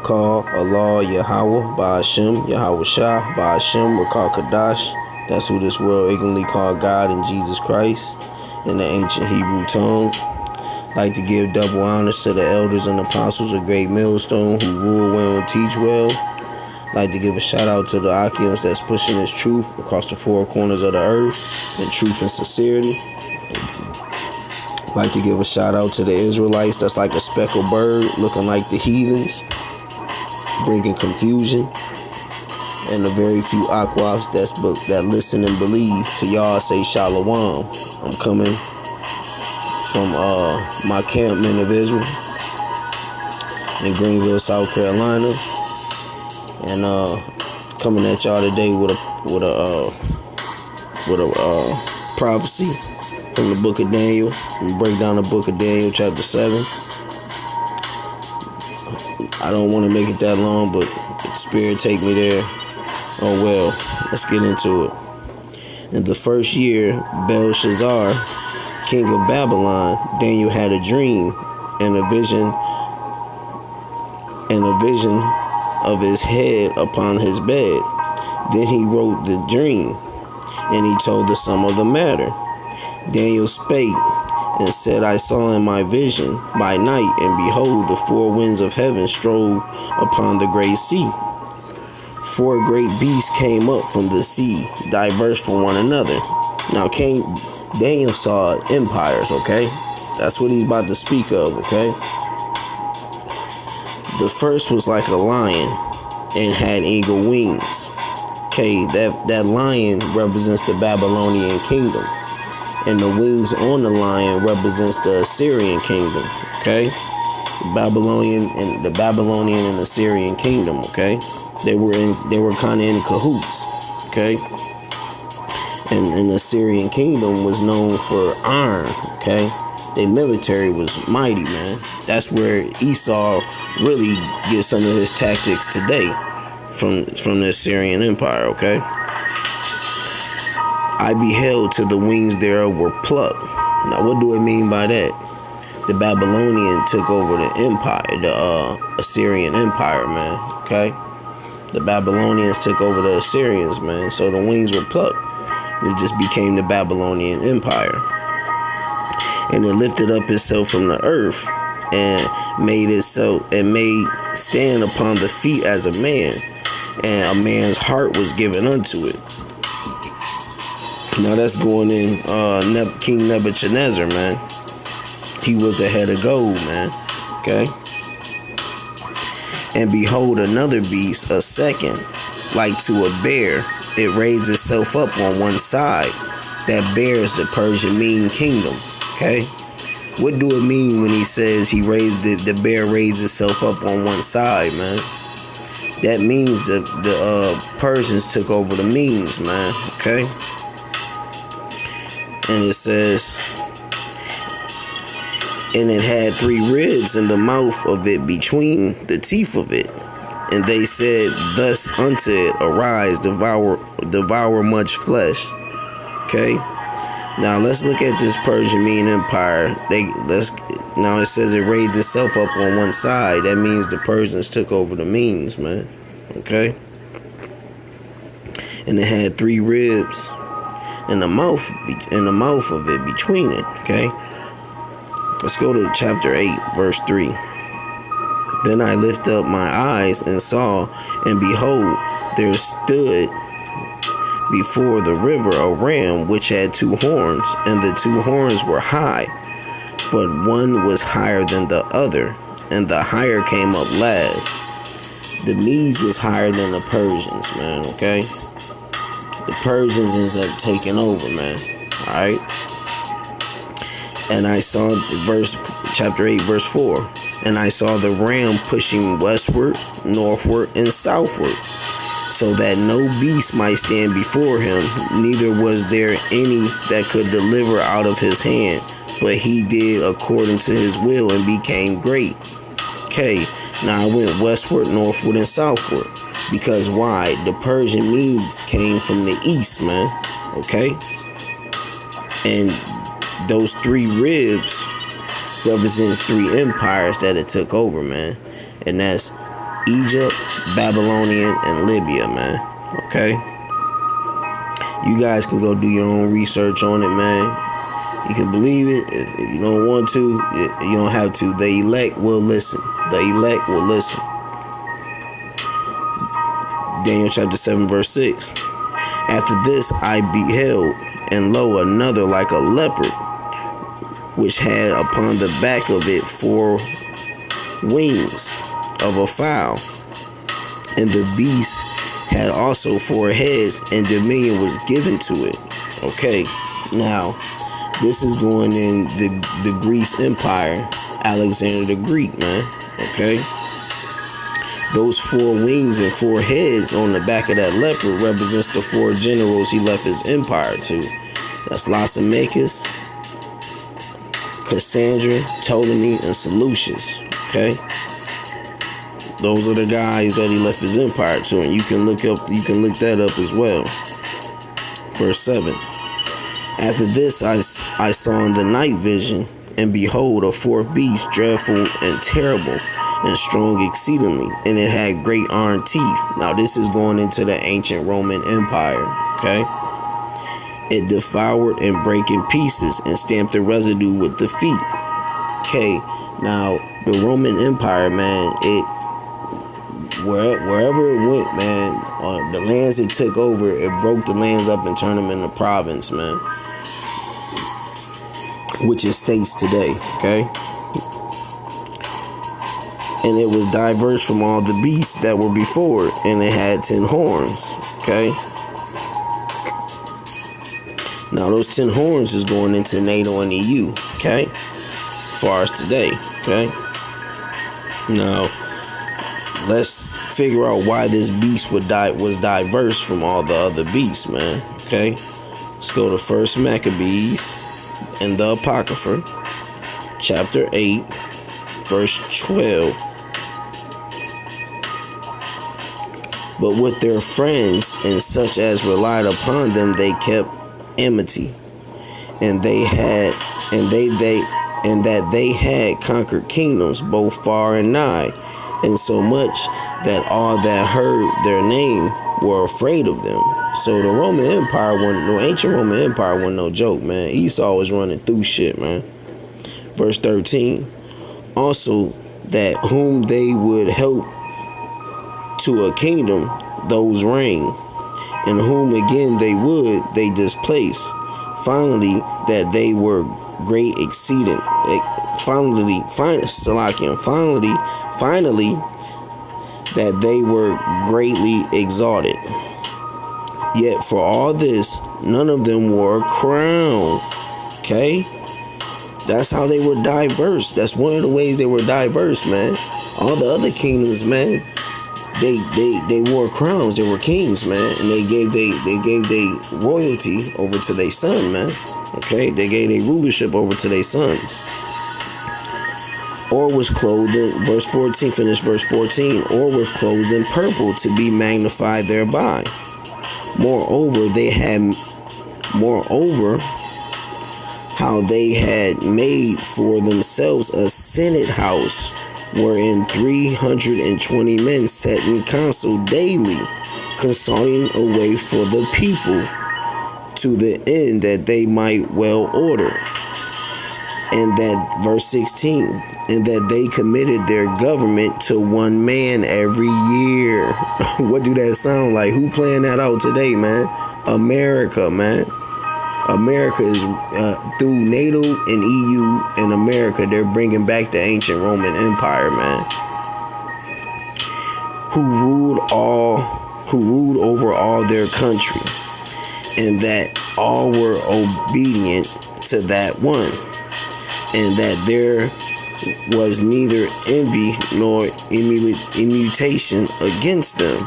Call Allah Yahweh by Hashem, Yahweh Shah by Hashem, Rakal Kadash. That's who this world ignorantly called God and Jesus Christ in the ancient Hebrew tongue. Like to give double honors to the elders and apostles of Great Millstone who rule well and teach well. Like to give a shout out to the Akims that's pushing this truth across the four corners of the earth in truth and sincerity. Like to give a shout out to the Israelites that's like a speckled bird looking like the heathens, bringing confusion, and the very few Aquas that listen and believe to y'all say Shalom. I'm coming from my camp, Men of Israel, in Greenville, South Carolina, and coming at y'all today with a prophecy from the book of Daniel. We break down the book of Daniel, chapter 7. I don't want to make it that long, but the Spirit take me there. Oh well, let's get into it. In the first year, Belshazzar, king of Babylon, Daniel had a dream and a vision of his head upon his bed. Then he wrote the dream, and he told the sum of the matter. Daniel spake and said, I saw in my vision by night, and behold, the four winds of heaven strove upon the great sea. Four great beasts came up from the sea, diverse from one another. Now Daniel saw empires, okay? That's what he's about to speak of, okay? The first was like a lion and had eagle wings. Okay, that lion represents the Babylonian kingdom. And the wings on the lion represents the Assyrian kingdom, okay? The Babylonian and Assyrian kingdom, okay? They were kind of in cahoots, okay? And the Assyrian kingdom was known for iron, okay? Their military was mighty, man. That's where Esau really gets some of his tactics today from the Assyrian Empire, okay? I beheld till the wings thereof were plucked. Now, what do I mean by that? The Babylonian took over the empire, the Assyrian Empire, man, okay? The Babylonians took over the Assyrians, man. So the wings were plucked. It just became the Babylonian Empire. And it lifted up itself from the earth and made stand upon the feet as a man. And a man's heart was given unto it. Now that's going in King Nebuchadnezzar, man. He was the head of gold, man. Okay. And behold, another beast, a second, like to a bear. It raised itself up on one side. That bear is the Persian Mean Kingdom. Okay. What do it mean when he says the bear raised itself up on one side, man? That means the Persians took over the Medes, man. Okay. And it says, and it had 3 ribs in the mouth of it between the teeth of it. And they said thus unto it, arise, devour much flesh. Okay. Now let's look at this Persian Mean Empire. Now it says it raised itself up on one side. That means the Persians took over the Medes, man. Okay. And it had 3 ribs in the mouth of it between it. Okay. Let's go to chapter 8, verse 3. Then I lifted up my eyes and saw, and behold, there stood before the river a ram which had 2 horns, and the 2 horns were high, but one was higher than the other, and the higher came up last. The Medes was higher than the Persians, man, okay? The Persians ends up taking over, man, all right? And I saw chapter 8, verse 4. And I saw the ram pushing westward, northward, and southward, so that no beast might stand before him, neither was there any that could deliver out of his hand, but he did according to his will and became great. Okay, now I went westward, northward, and southward, because why? The Persian Medes came from the east, man, okay? And those 3 ribs represents 3 empires that it took over, man. And that's Egypt, Babylonian, and Libya, man. Okay? You guys can go do your own research on it, man. You can believe it. If you don't want to, you don't have to. The elect will listen. The elect will listen. Daniel chapter 7, verse 6. After this I beheld, and lo, another like a leopard, which had upon the back of it 4 wings of a fowl. And the beast had also 4 heads, and dominion was given to it. Okay, now, this is going in the Greece Empire, Alexander the Greek, man. Okay? Those 4 wings and 4 heads on the back of that leopard represents the 4 generals he left his empire to. That's Lysimachus, Cassandra, Ptolemy, and Seleucus. Okay? Those are the guys that he left his empire to, and you can look that up as well. Verse 7. After this I saw in the night vision, and behold, a 4th beast, dreadful and terrible, and strong exceedingly, and it had great iron teeth. Now this is going into the ancient Roman Empire, okay? It devoured and brake in pieces, and stamped the residue with the feet. Okay, now the Roman Empire, man, wherever it went, man, the lands it took over, it broke the lands up and turned them into province, man. Which is states today, okay? And it was diverse from all the beasts that were before it, and it had 10 horns, okay? Now those 10 horns is going into NATO and EU, okay? As far as today, okay? Now, let's figure out why this beast was diverse from all the other beasts, man, okay? Let's go to 1 Maccabees and the Apocrypha, chapter 8, verse 12. But with their friends and such as relied upon them, they kept enmity, and that they had conquered kingdoms both far and nigh, and so much that all that heard their name were afraid of them. So the Roman Empire the ancient Roman Empire wasn't no joke, man. Esau was running through shit, man. Verse 13. Also that whom they would help to a kingdom, those reign, and whom again they displace. Finally, that they were great exceeding. Finally, that they were greatly exalted. Yet for all this, none of them wore a crown. Okay? That's how they were diverse. That's one of the ways they were diverse, man. All the other kingdoms, man, they wore crowns. They were kings, man, and they gave their royalty over to their son, man. Okay? They gave their rulership over to their sons. Or was clothed in, verse 14, finish verse 14, or was clothed in purple to be magnified thereby. Moreover, how they had made for themselves a senate house, wherein 320 men sat in council daily, consulting a way for the people, to the end that they might well order. And that, verse 16, and that they committed their government to one man every year. What do that sound like? Who playing that out today, man? America, man. America is, through NATO and EU and America, they're bringing back the ancient Roman Empire, man. Who ruled over all their country, and that all were obedient to that one, and that there was neither envy nor immutation against them.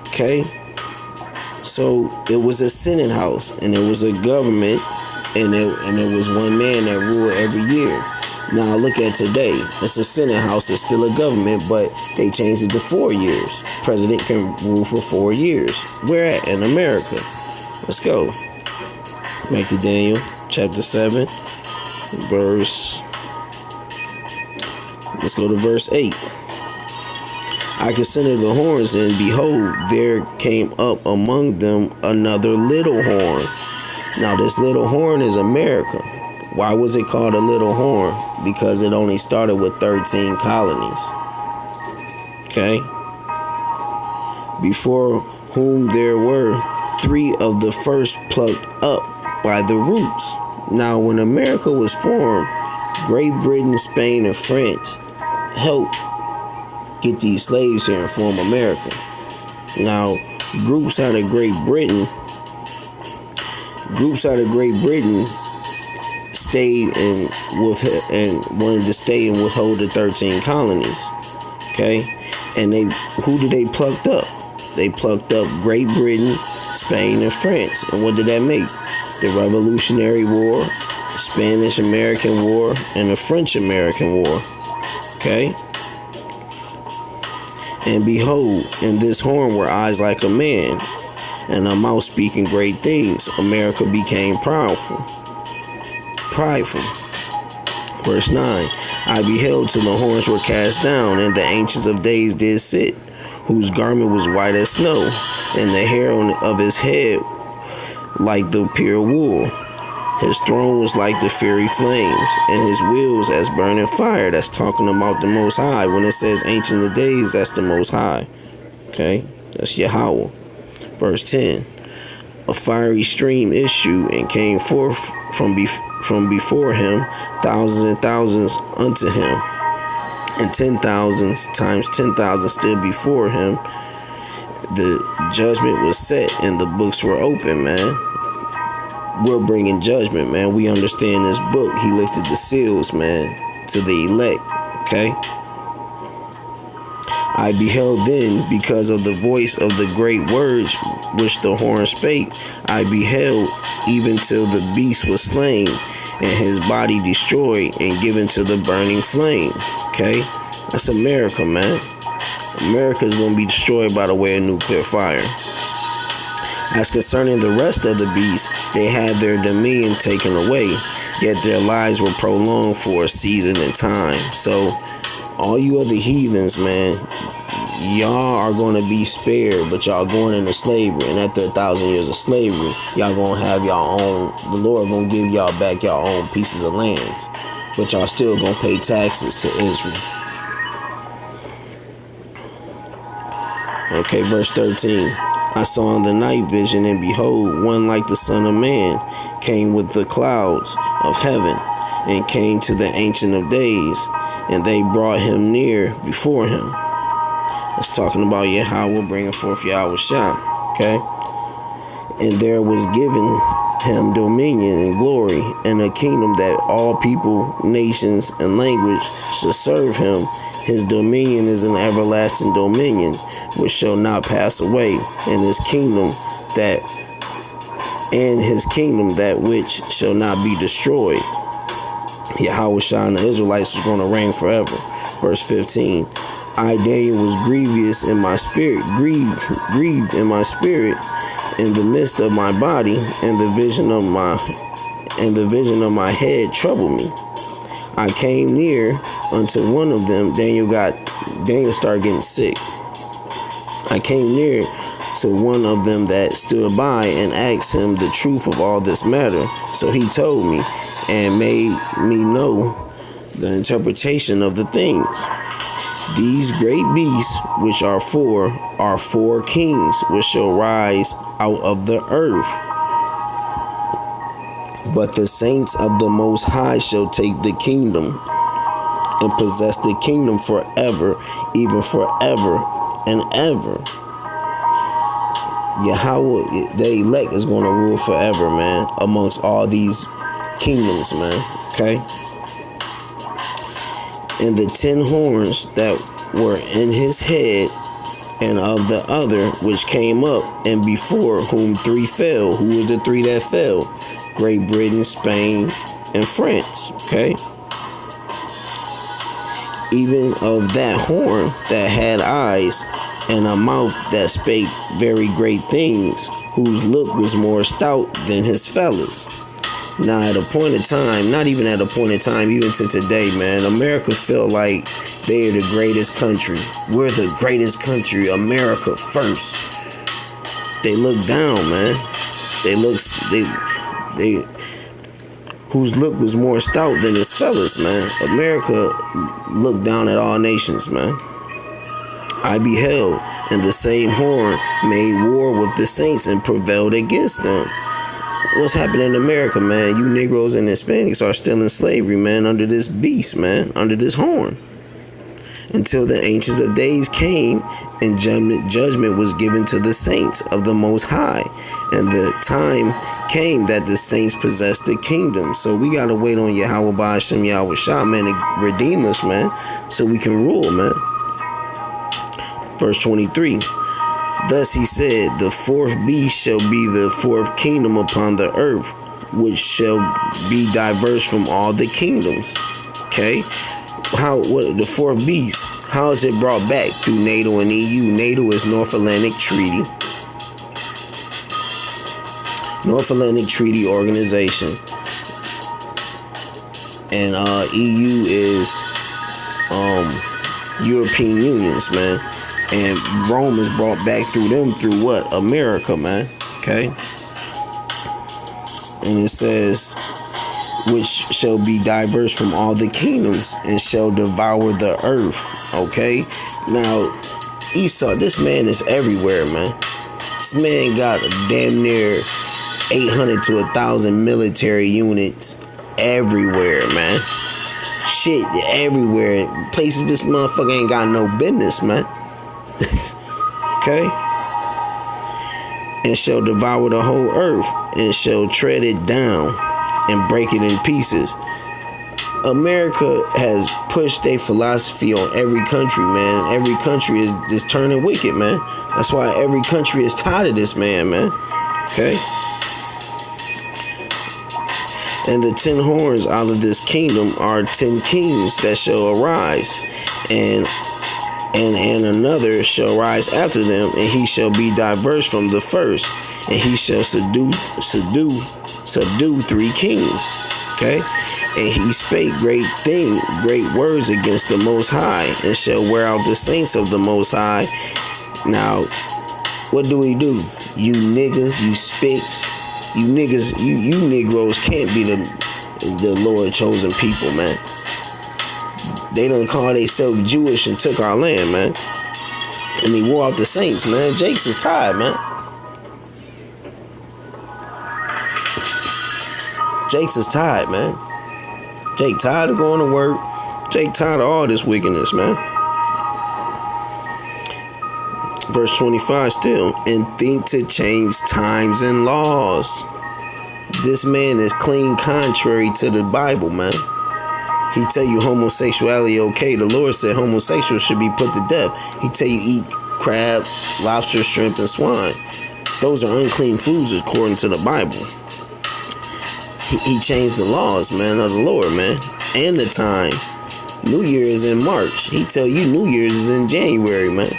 Okay? So it was a senate house, and it was a government, and it was one man that ruled every year. Now look at today. It's a senate house, it's still a government, but they changed it to 4 years. President can rule for 4 years. Where at? In America. Let's go. Back to Daniel chapter 7, verse Let's go to verse 8. I considered the horns, and behold, there came up among them another little horn. Now, this little horn is America. Why was it called a little horn? Because it only started with 13 colonies. Okay? Before whom there were 3 of the first plucked up by the roots. Now, when America was formed, Great Britain, Spain, and France helped get these slaves here and form America. Now, groups out of Great Britain stayed and wanted to stay and withhold the 13 colonies. Okay, and who did they plucked up? They plucked up Great Britain, Spain, and France. And what did that make? The Revolutionary War, the Spanish-American War, and the French-American War. Okay. And behold, in this horn were eyes like a man, and a mouth speaking great things. America became prideful. Verse 9. I beheld till the horns were cast down, and the ancients of days did sit, whose garment was white as snow, and the hair of his head like the pure wool. His throne was like the fiery flames, and his wheels as burning fire. That's talking about the Most High. When it says Ancient of Days, that's the Most High. Okay? That's Yahweh. Verse 10. A fiery stream issued and came forth from before him, thousands and thousands unto him, and 10,000s times 10,000 stood before him. The judgment was set and the books were open, man. We're bringing judgment, man. We understand this book. He lifted the seals, man, to the elect. Okay. I beheld then, because of the voice of the great words which the horn spake, I beheld even till the beast was slain, and his body destroyed and given to the burning flame. Okay. That's America, man. America is going to be destroyed by the way of nuclear fire. As concerning the rest of the beasts, they had their dominion taken away, yet their lives were prolonged for a season and time. So, all you other heathens, man, y'all are going to be spared, but y'all going into slavery. And after 1,000 years of slavery, y'all going to have y'all own, the Lord going to give y'all back y'all own pieces of land. But y'all still going to pay taxes to Israel. Okay, verse 13. I saw in the night vision, and behold, one like the Son of Man came with the clouds of heaven, and came to the Ancient of Days, and they brought him near before him. It's talking about Yahweh bringing forth Yahweh Shah. Okay? And there was given him dominion and glory, and a kingdom that all people, nations, and language should serve him. His dominion is an everlasting dominion, which shall not pass away, and his kingdom that which shall not be destroyed. Yahweh Shah and the Israelites is going to reign forever. Verse 15. I, Daniel, was grieved in my spirit, in the midst of my body, and the vision of my head troubled me. I came near unto one of them. Daniel started getting sick. I came near to one of them that stood by and asked him the truth of all this matter. So he told me and made me know the interpretation of the things. These great beasts, which are four kings, which shall rise out of the earth. But the saints of the Most High shall take the kingdom and possess the kingdom forever, even forever and ever. Yahweh, the elect, is going to rule forever, man, amongst all these kingdoms, man. Okay? And the 10 horns that were in his head, and of the other which came up, and before whom 3 fell. Who was the 3 that fell? Great Britain, Spain, and France. Okay? Even of that horn that had eyes, and a mouth that spake very great things, whose look was more stout than his fellows. Now, at a point in time, not even at a point in time, even to today, man, America felt like They are the greatest country. We're the greatest country. America first. They look down, man. They whose look was more stout than his fellas, man. America looked down at all nations, man. I beheld, and the same horn made war with the saints and prevailed against them. What's happening in America, man? You Negroes and Hispanics are still in slavery, man, under this beast, man, under this horn. Until the ancients of days came and judgment was given to the saints of the Most High. And the time came that the saints possessed the kingdom. So we got to wait on Yahweh Ba'ashem Yahweh Shah, man, to redeem us, man, so we can rule, man. Verse 23. Thus he said, the fourth beast shall be the fourth kingdom upon the earth, which shall be diverse from all the kingdoms. Okay? What the fourth beast? How is it brought back? Through NATO and EU. NATO is North Atlantic Treaty. North Atlantic Treaty Organization. And EU is European Unions, man. And Rome is brought back through them through what? America, man. Okay? And it says, which shall be diverse from all the kingdoms and shall devour the earth. Okay? Now, Esau, this man is everywhere, man. This man got a damn near 800 to 1,000 military units everywhere, man. Shit, everywhere. Places this motherfucker ain't got no business, man. Okay? And shall devour the whole earth and shall tread it down and break it in pieces. America has pushed their philosophy on every country, man. Every country is just turning wicked, man. That's why every country is tired of this man, man. Okay? And the 10 horns out of this kingdom are 10 kings that shall arise, and another shall rise after them, and he shall be diverse from the first, and he shall subdue 3 kings. Okay? And he spake great words against the Most High, and shall wear out the saints of the Most High. Now, what do? You niggas, you spicks, you niggas, you Negroes can't be the Lord chosen people, man. They done call themselves Jewish and took our land, man. And they wore out the saints, man. Jakes is tired, man. Jakes is tired, man. Jake tired of going to work. Jake tired of all this wickedness, man. Verse 25 still. And think to change times and laws. This man is clean contrary to the Bible, man. He tell you homosexuality okay. The Lord said homosexuals should be put to death. He tell you eat crab, lobster, shrimp, and swine. Those are unclean foods according to the Bible. He changed the laws, man, of the Lord, man, and the times. New Year is in March. He tell you New Year's is in January, man.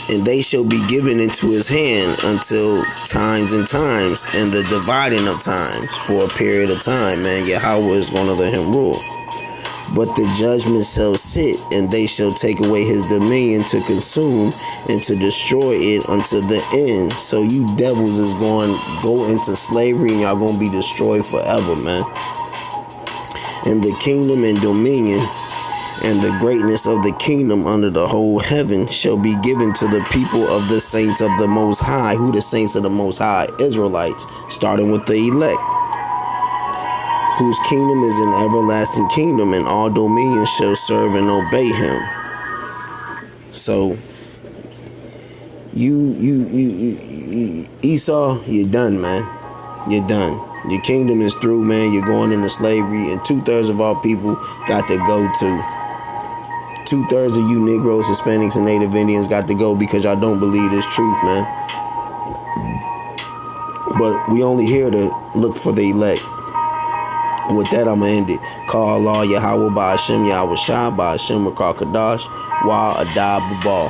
And they shall be given into his hand until times and times, and the dividing of times for a period of time, man. Yahweh is going to let him rule. But the judgment shall sit, and they shall take away his dominion to consume and to destroy it unto the end. So you devils is going to go into slavery, and y'all going to be destroyed forever, man. And the kingdom and dominion and the greatness of the kingdom under the whole heaven shall be given to the people of the saints of the Most High. Who the saints of the Most High? Israelites, starting with the elect, whose kingdom is an everlasting kingdom, and all dominions shall serve and obey him. So, you Esau, you're done, man. You're done. Your kingdom is through, man. You're going into slavery, and 2/3 of our people got to go too. 2/3 of you Negroes, Hispanics, and Native Indians got to go because y'all don't believe this truth, man. But we only here to look for the elect. And with that, I'm going to end it. Call Allah, Yahweh, Ba'ashem, Yahweh Shah, Ba'ashem, Rakah Kadash, Wa Adab Babal.